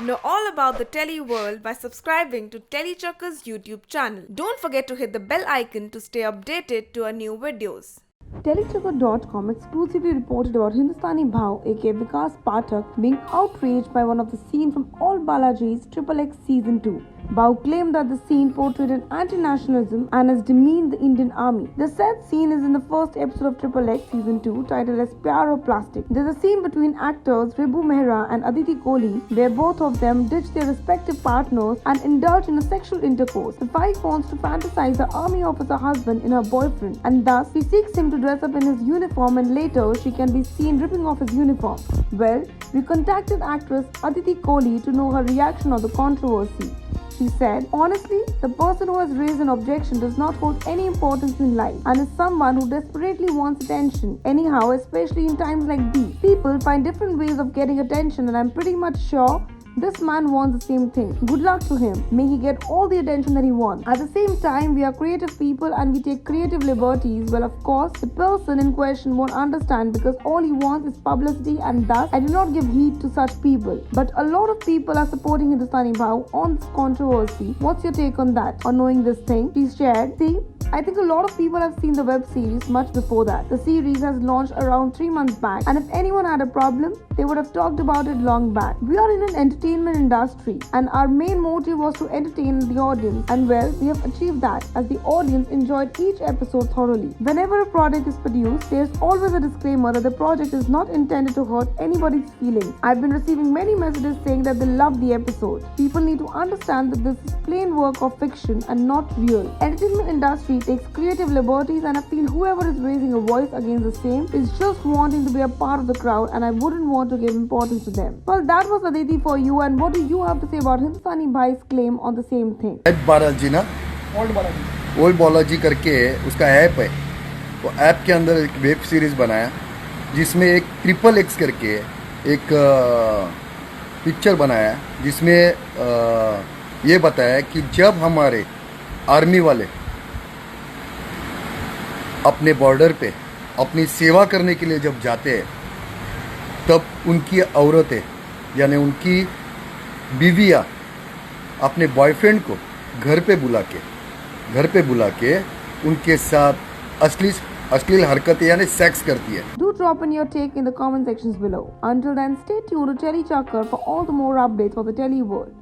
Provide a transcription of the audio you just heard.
Know all about the Telly world by subscribing to Tellychucker's YouTube channel. Don't forget to hit the bell icon to stay updated to our new videos. Tellychucker.com exclusively reported about Hindustani Bhau aka Vikas Pathak being outraged by one of the scenes from All Balaji's XXX Season 2. Bhau claimed that the scene portrayed an anti-nationalism and has demeaned the Indian army. The said scene is in the first episode of XXX Season 2 titled as Pyar Aur Plastic. There is a scene between actors Ribu Mehra and Aditi Kohli where both of them ditch their respective partners and indulge in a sexual intercourse. The wife wants to fantasize the army officer husband in her boyfriend and thus she seeks him to dress up in his uniform and later she can be seen ripping off his uniform. Well, we contacted actress Aditi Kohli to know her reaction on the controversy. She said, honestly, the person who has raised an objection does not hold any importance in life and is someone who desperately wants attention. Anyhow, especially in times like these, people find different ways of getting attention and I'm pretty much sure this man wants the same thing. Good luck to him. May he get all the attention that he wants. At the same time, we are creative people and we take creative liberties. Well, of course, the person in question won't understand because all he wants is publicity and thus I do not give heed to such people. But a lot of people are supporting Hindustani Bhau on this controversy. What's your take on that? On knowing this thing? Please share. See? I think a lot of people have seen the web series much before that. The series has launched around 3 months back and if anyone had a problem, they would have talked about it long back. We are in an entertainment industry and our main motive was to entertain the audience and well, we have achieved that as the audience enjoyed each episode thoroughly. Whenever a product is produced, there is always a disclaimer that the project is not intended to hurt anybody's feelings. I've been receiving many messages saying that they love the episode. People need to understand that this is plain work of fiction and not real. Entertainment industry takes creative liberties and I feel whoever is raising a voice against the same is just wanting to be a part of the crowd and I wouldn't want to give importance to them. Well, that was Aditi for you and what do you have to say about Hindustani Bhai's claim on the same thing? Balaji ना old Balaji करके उसका app है। वो app के अंदर एक web series बनाया जिसमें एक XXX करके एक पिक्चर बनाया जिसमें ये बताया कि जब हमारे आर्मी वाले अपने बॉर्डर पे अपनी सेवा करने के लिए जब जाते हैं तब उनकी औरतें यानी उनकी बीवियां अपने बॉयफ्रेंड को घर पे बुला के उनके साथ अश्लील हरकतें यानी सेक्स करती है। Do drop in your take in the comment sections below. Until then, stay tuned to Tellychucker for all the more updates for the Telly world.